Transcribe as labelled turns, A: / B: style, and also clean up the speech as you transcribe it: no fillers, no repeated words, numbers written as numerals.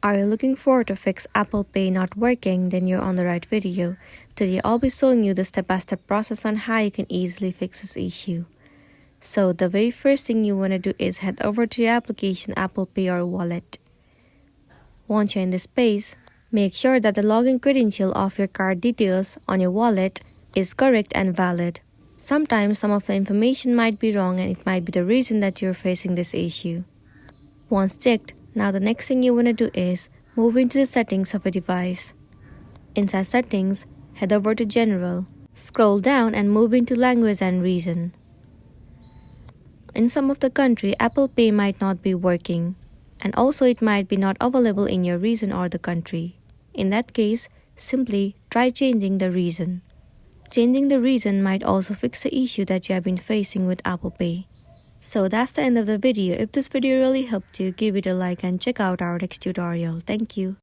A: Are you looking for to fix Apple Pay not working? Then you're on the right video. Today I'll be showing you the step-by-step process on how you can easily fix this issue. So the very first thing you want to do is head over to your application Apple Pay or wallet. Once you're in this page, make sure that the login credential of your card details on your wallet is correct and valid. Sometimes some of the information might be wrong and it might be the reason that you're facing this issue. Once checked, now the next thing you want to do is move into the settings of a device. Inside settings, head over to general, scroll down and move into language and region. In some of the country, Apple Pay might not be working, and also it might be not available in your region or the country. In that case, simply try changing the region. Changing the region might also fix the issue that you have been facing with Apple Pay. So that's the end of the video. If this video really helped you, give it a like and check out our next tutorial. Thank you.